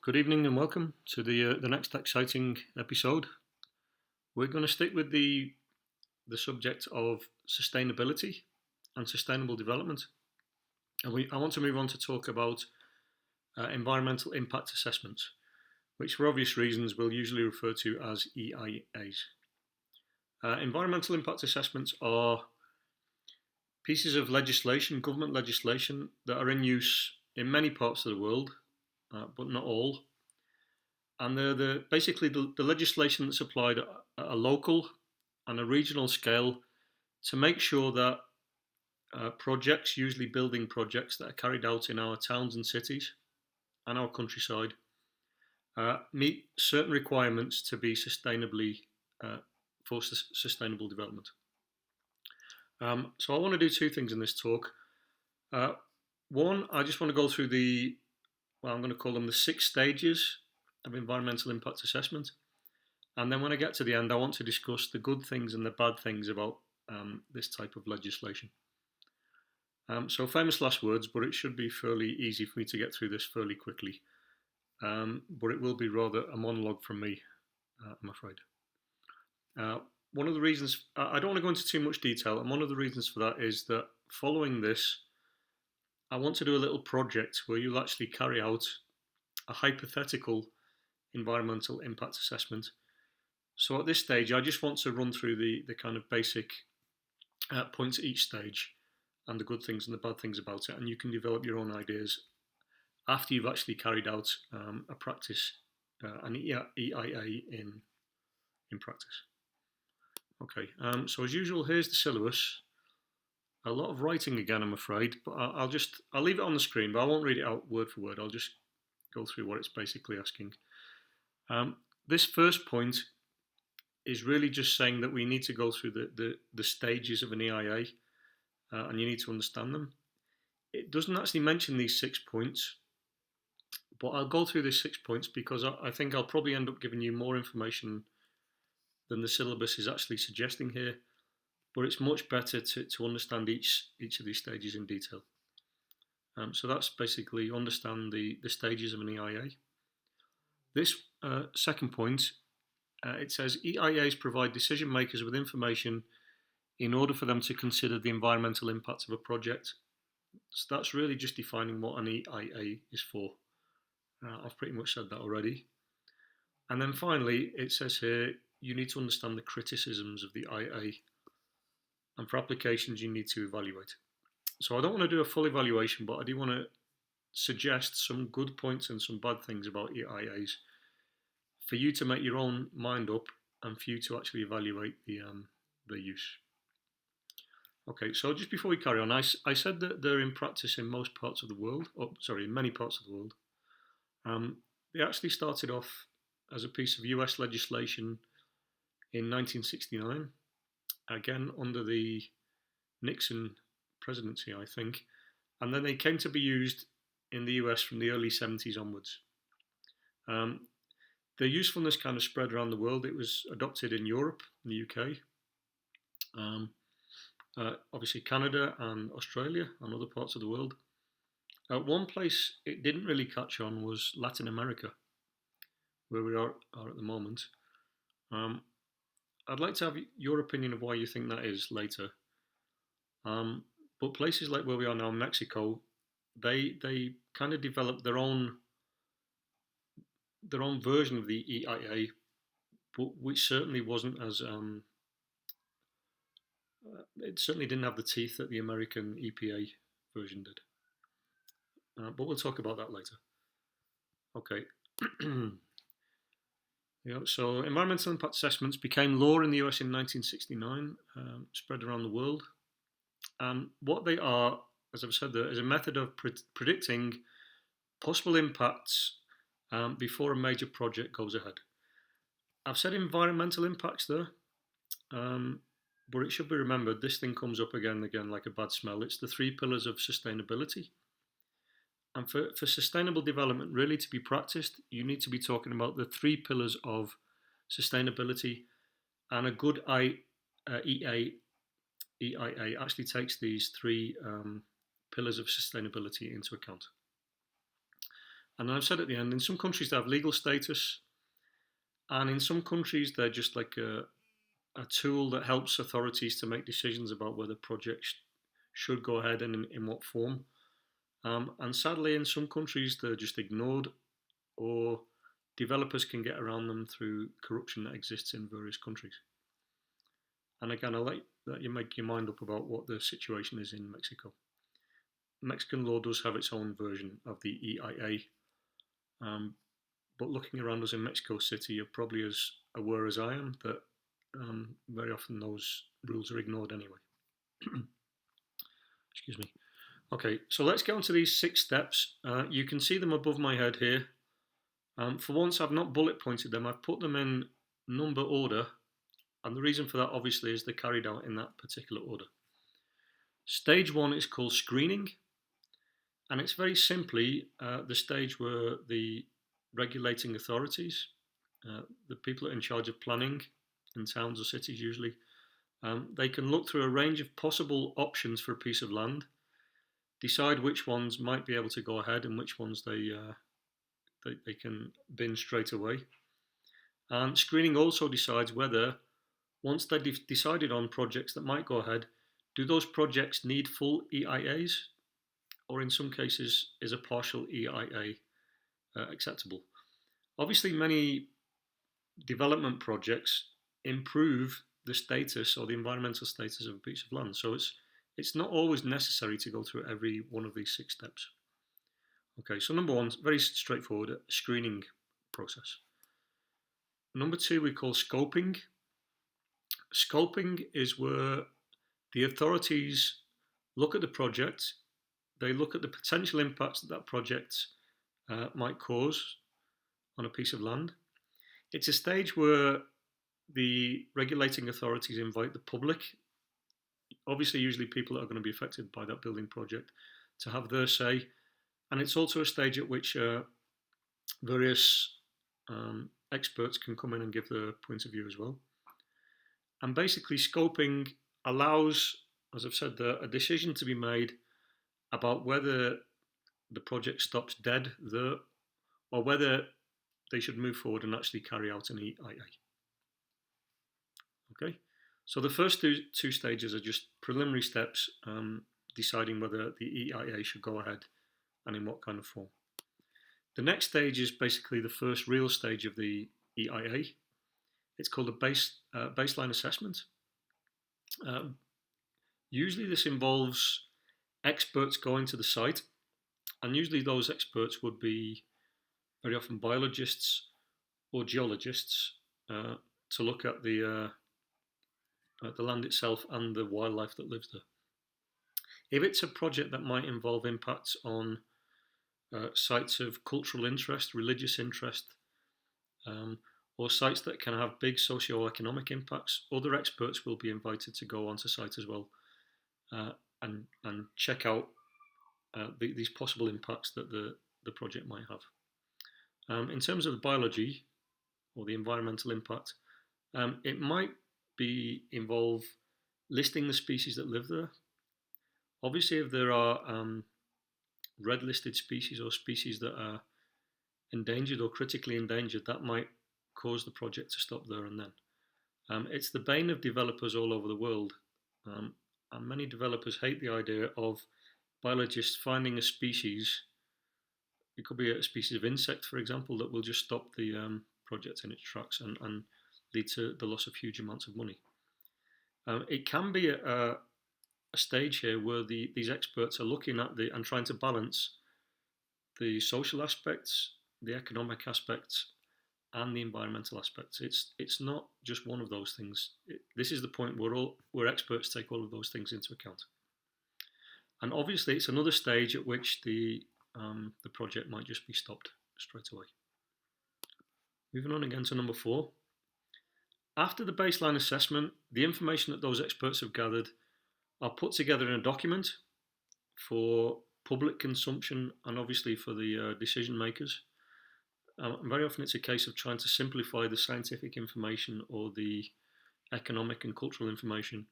Good evening and welcome to the next exciting episode. We're going to stick with the subject of sustainability and sustainable development, and I want to move on to talk about environmental impact assessments, which for obvious reasons we'll usually refer to as EIAs. Environmental impact assessments are pieces of legislation, government legislation, that are in use in many parts of the world, but not all. And they're basically the legislation that's applied at a local and a regional scale to make sure that projects, usually building projects that are carried out in our towns and cities and our countryside, meet certain requirements to be sustainably for sustainable development. So I want to do two things in this talk. One, I just want to go through I'm going to call them the 6 stages of environmental impact assessment. And then when I get to the end, I want to discuss the good things and the bad things about this type of legislation. So famous last words, but it should be fairly easy for me to get through this fairly quickly. But it will be rather a monologue from me, I'm afraid. One of the reasons, I don't want to go into too much detail, and one of the reasons for that is that following this, I want to do a little project where you'll actually carry out a hypothetical environmental impact assessment. So at this stage, I just want to run through the kind of basic points at each stage and the good things and the bad things about it, and you can develop your own ideas after you've actually carried out a practice, an EIA in practice. Okay, so as usual, here's the syllabus. A lot of writing again, I'm afraid, but I'll leave it on the screen, but I won't read it out word for word. I'll just go through what it's basically asking. This first point is really just saying that we need to go through the stages of an EIA, and you need to understand them. It doesn't actually mention these 6 points, but I'll go through these 6 points because I think I'll probably end up giving you more information than the syllabus is actually suggesting here. But it's much better to understand each of these stages in detail. So that's basically understand the stages of an EIA. This second point, it says EIAs provide decision makers with information in order for them to consider the environmental impact of a project. So that's really just defining what an EIA is for. I've pretty much said that already. And then finally, it says here, you need to understand the criticisms of the EIA. And for applications, you need to evaluate. So I don't want to do a full evaluation, but I do want to suggest some good points and some bad things about EIAs for you to make your own mind up and for you to actually evaluate the use. Okay, so just before we carry on, I said that they're in practice in most parts of the world, in many parts of the world. They actually started off as a piece of US legislation in 1969, again under the Nixon presidency, I think, and then they came to be used in the US from the early 70s onwards. Their usefulness kind of spread around the world. It was adopted in Europe, in the UK, obviously Canada and Australia and other parts of the world. One place it didn't really catch on was Latin America, where we are at the moment. I'd like to have your opinion of why you think that is later. But places like where we are now, Mexico, they kind of developed their own version of the EIA, but which certainly wasn't as it certainly didn't have the teeth that the American EPA version did. But we'll talk about that later. Okay. So environmental impact assessments became law in the US in 1969, spread around the world. And what they are, as I've said, there is a method of predicting possible impacts before a major project goes ahead. I've said environmental impacts there, but it should be remembered this thing comes up again and again like a bad smell. It's the 3 pillars of sustainability. And for sustainable development really to be practiced, you need to be talking about the 3 pillars of sustainability, and a good EIA actually takes these 3 pillars of sustainability into account. And I've said at the end, in some countries they have legal status, and in some countries they're just like a tool that helps authorities to make decisions about whether projects should go ahead and in what form. And sadly, in some countries, they're just ignored, or developers can get around them through corruption that exists in various countries. And again, I'll let you make your mind up about what the situation is in Mexico. Mexican law does have its own version of the EIA, but looking around us in Mexico City, you're probably as aware as I am that very often those rules are ignored anyway. Excuse me. Okay, so let's get on to these 6 steps. You can see them above my head here. For once, I've not bullet pointed them. I've put them in number order, and the reason for that obviously is they're carried out in that particular order. Stage 1 is called screening, and it's very simply the stage where the regulating authorities, the people in charge of planning in towns or cities usually, they can look through a range of possible options for a piece of land, decide which ones might be able to go ahead and which ones they can bin straight away. And screening also decides whether, once they've decided on projects that might go ahead, do those projects need full EIAs, or in some cases is a partial EIA acceptable? Obviously, many development projects improve the status or the environmental status of a piece of land, so it's not always necessary to go through every one of these 6 steps. Okay, so number 1, very straightforward, screening process. Number 2 we call scoping. Scoping is where the authorities look at the project, they look at the potential impacts that project might cause on a piece of land. It's a stage where the regulating authorities invite the public, obviously usually people that are going to be affected by that building project, to have their say. And it's also a stage at which various experts can come in and give their point of view as well. And basically, scoping allows, as I've said, a decision to be made about whether the project stops dead there, or whether they should move forward and actually carry out an EIA. Okay, so the first two stages are just preliminary steps, deciding whether the EIA should go ahead and in what kind of form. The next stage is basically the first real stage of the EIA. It's called a baseline assessment. Usually this involves experts going to the site, and usually those experts would be very often biologists or geologists to look at the land itself and the wildlife that lives there. If it's a project that might involve impacts on sites of cultural interest, religious interest, or sites that can have big socio-economic impacts, other experts will be invited to go onto site as well and check out these possible impacts that the project might have. In terms of the biology or the environmental impact, it might involve listing the species that live there. Obviously, if there are red listed species or species that are endangered or critically endangered, that might cause the project to stop there and then. It's the bane of developers all over the world, and many developers hate the idea of biologists finding a species. It could be a species of insect, for example, that will just stop the project in its tracks and lead to the loss of huge amounts of money. It can be a stage here where these experts are looking at and trying to balance the social aspects, the economic aspects, and the environmental aspects. It's not just one of those things. This is the point where experts take all of those things into account. And obviously, it's another stage at which the project might just be stopped straight away. Moving on again to number 4. After the baseline assessment, the information that those experts have gathered are put together in a document for public consumption and obviously for the decision makers. Very often it's a case of trying to simplify the scientific information or the economic and cultural information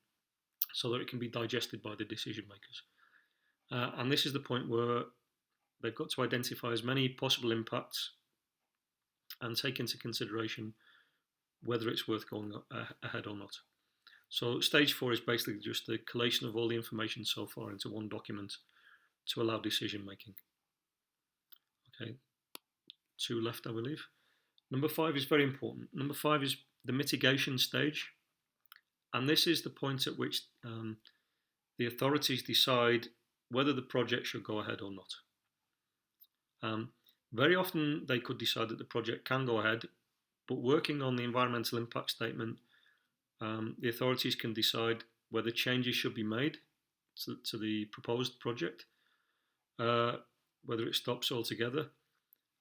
so that it can be digested by the decision makers. And this is the point where they've got to identify as many possible impacts and take into consideration whether it's worth going ahead or not. So stage 4 is basically just the collation of all the information so far into one document to allow decision making. Okay, 2 left, I believe. Number 5 is very important. Number 5 is the mitigation stage, and this is the point at which the authorities decide whether the project should go ahead or not. Very often they could decide that the project can go ahead, but working on the environmental impact statement, the authorities can decide whether changes should be made to the proposed project, whether it stops altogether,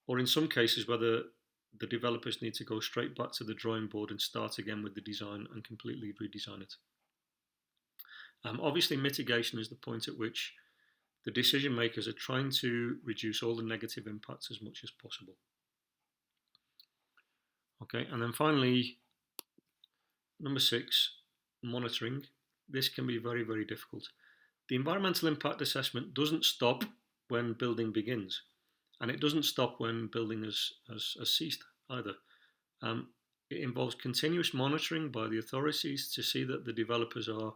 or in some cases whether the developers need to go straight back to the drawing board and start again with the design and completely redesign it. Obviously, mitigation is the point at which the decision makers are trying to reduce all the negative impacts as much as possible. Okay, and then finally, number 6, monitoring. This can be very, very difficult. The environmental impact assessment doesn't stop when building begins, and it doesn't stop when building has ceased either. It involves continuous monitoring by the authorities to see that the developers are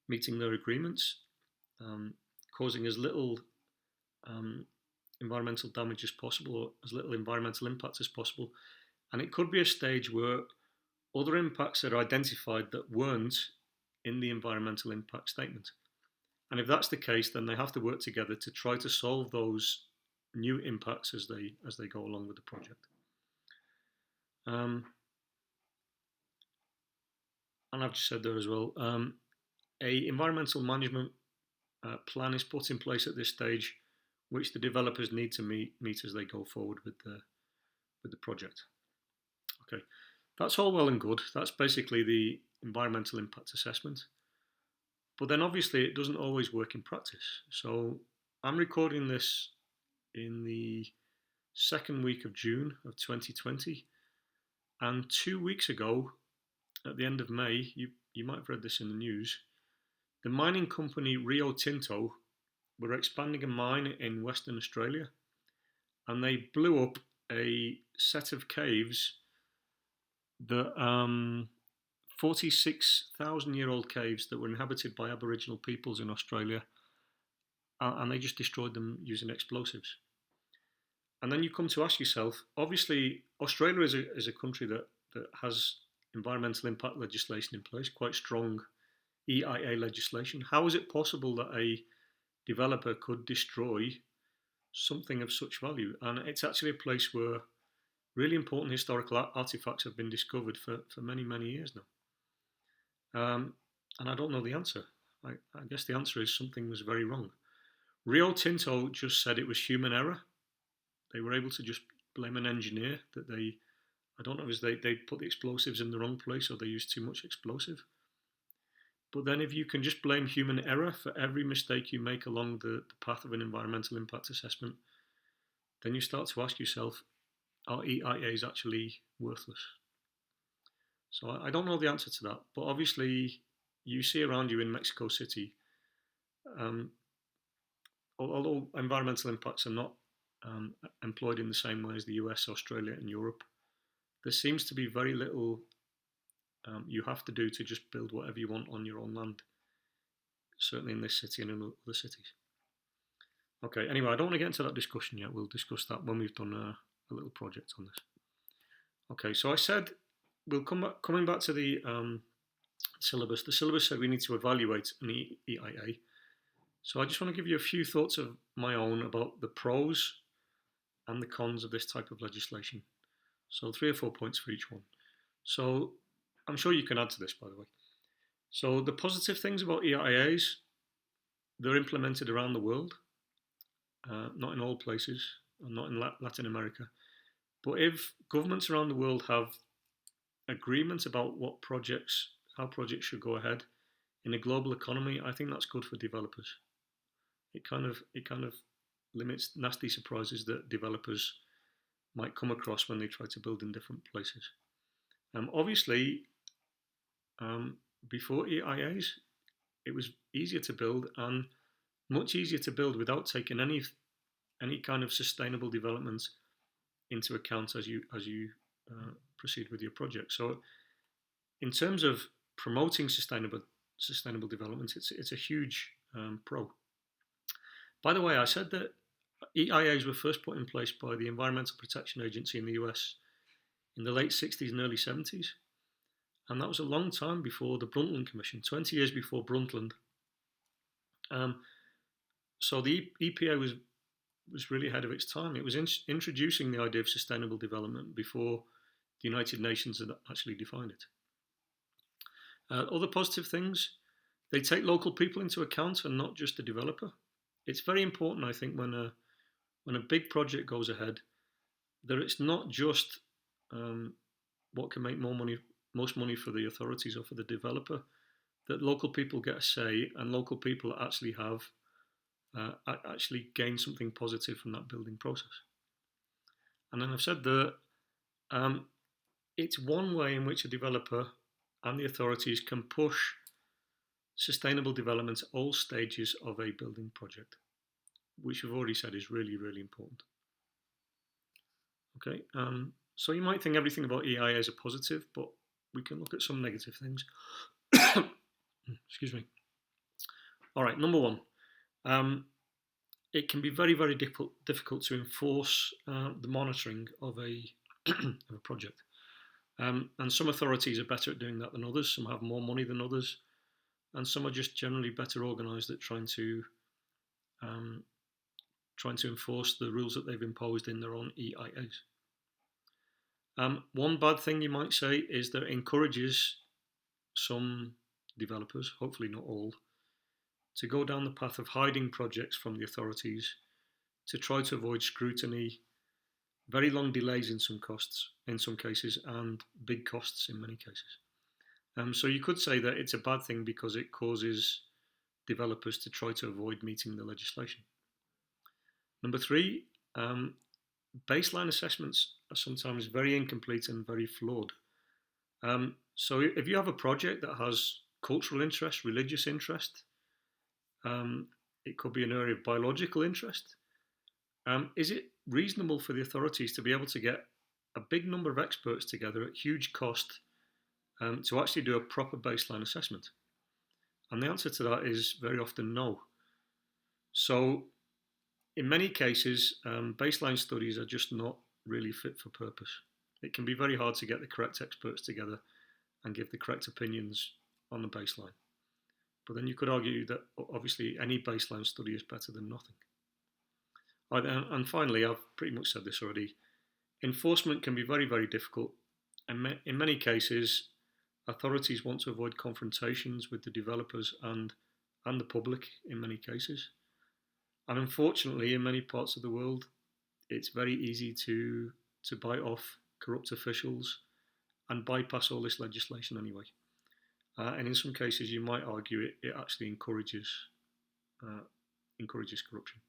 meeting their agreements, causing as little environmental damage as possible, or as little environmental impact as possible. And it could be a stage where other impacts are identified that weren't in the environmental impact statement. And if that's the case, then they have to work together to try to solve those new impacts as they go along with the project. And I've just said there as well, a environmental management plan is put in place at this stage, which the developers need to meet as they go forward with the project. Okay, that's all well and good. That's basically the environmental impact assessment. But then obviously it doesn't always work in practice. So I'm recording this in the second week of June of 2020. And 2 weeks ago, at the end of May, you might have read this in the news, the mining company Rio Tinto were expanding a mine in Western Australia, and they blew up a set of caves, the 46,000-year-old caves that were inhabited by Aboriginal peoples in Australia, and they just destroyed them using explosives. And then you come to ask yourself, obviously Australia is a country that has environmental impact legislation in place, quite strong EIA legislation. How is it possible that a developer could destroy something of such value? And it's actually a place where really important historical artifacts have been discovered for many, many years now. And I don't know the answer. I guess the answer is something was very wrong. Rio Tinto just said it was human error. They were able to just blame an engineer that I don't know if they put the explosives in the wrong place or they used too much explosive. But then if you can just blame human error for every mistake you make along the path of an environmental impact assessment, then you start to ask yourself, are EIAs actually worthless? So I don't know the answer to that, but obviously you see around you in Mexico City, although environmental impacts are not employed in the same way as the US, Australia and Europe, there seems to be very little you have to do to just build whatever you want on your own land, certainly in this city and in other cities. Okay, anyway, I don't want to get into that discussion yet. We'll discuss that when we've done a little project on this. Okay, so I said we'll coming back to the syllabus. The syllabus said we need to evaluate an EIA. So I just want to give you a few thoughts of my own about the pros and the cons of this type of legislation. So 3 or 4 points for each one. So I'm sure you can add to this, by the way. So the positive things about EIAs, they're implemented around the world, not in all places, and not in Latin America. But if governments around the world have agreement about how projects should go ahead in a global economy, I think that's good for developers. It kind of limits nasty surprises that developers might come across when they try to build in different places. Obviously, before EIAs, it was easier to build and much easier to build without taking any any kind of sustainable development into account as you proceed with your project. So, in terms of promoting sustainable development, it's a huge pro. By the way, I said that EIAs were first put in place by the Environmental Protection Agency in the US in the late 60s and early 70s. And that was a long time before the Brundtland Commission, 20 years before Brundtland. So the EPA was really ahead of its time. It was introducing the idea of sustainable development before the United Nations had actually defined it. Other positive things, they take local people into account and not just the developer. It's very important, I think, when a big project goes ahead, that it's not just what can make most money for the authorities or for the developer, that local people get a say and local people actually have actually gain something positive from that building process. And then I've said that it's one way in which a developer and the authorities can push sustainable development at all stages of a building project, which we've already said is really, really important. Okay, so you might think everything about EIA is a positive, but we can look at some negative things. Excuse me. All right, number one, it can be very, very difficult to enforce the monitoring of a of a project. And some authorities are better at doing that than others. Some have more money than others, and some are just generally better organised at trying to enforce the rules that they've imposed in their own EIAs. One bad thing you might say is that it encourages some developers, hopefully not all, to go down the path of hiding projects from the authorities to try to avoid scrutiny, very long delays in some cases, and big costs in many cases. So you could say that it's a bad thing because it causes developers to try to avoid meeting the legislation. Number three, baseline assessments are sometimes very incomplete and very flawed. So if you have a project that has cultural interest, religious interest, it could be an area of biological interest, is it reasonable for the authorities to be able to get a big number of experts together at huge cost to actually do a proper baseline assessment? And the answer to that is very often no. So in many cases, baseline studies are just not really fit for purpose. It can be very hard to get the correct experts together and give the correct opinions on the baseline. But then you could argue that obviously any baseline study is better than nothing. Right, and finally, I've pretty much said this already, enforcement can be very, very difficult. And in many cases, authorities want to avoid confrontations with the developers and the public in many cases. And unfortunately, in many parts of the world, it's very easy to bite off corrupt officials and bypass all this legislation anyway. And in some cases, you might argue it actually encourages corruption.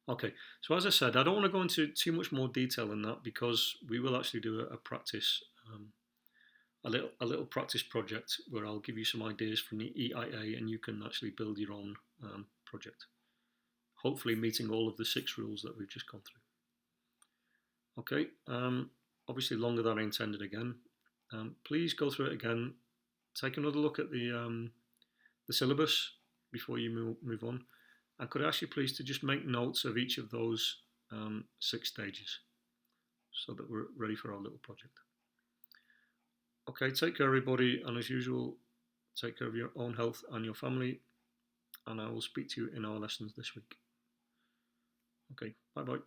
Okay, so as I said, I don't want to go into too much more detail than that because we will actually do a practice, a little practice project where I'll give you some ideas from the EIA and you can actually build your own project. Hopefully meeting all of the 6 rules that we've just gone through. Okay, obviously longer than I intended again. Please go through it again. Take another look at the syllabus before you move on. And could I ask you please to just make notes of each of those 6 stages so that we're ready for our little project. Okay, take care everybody, and as usual, take care of your own health and your family, and I will speak to you in our lessons this week. Okay, bye-bye.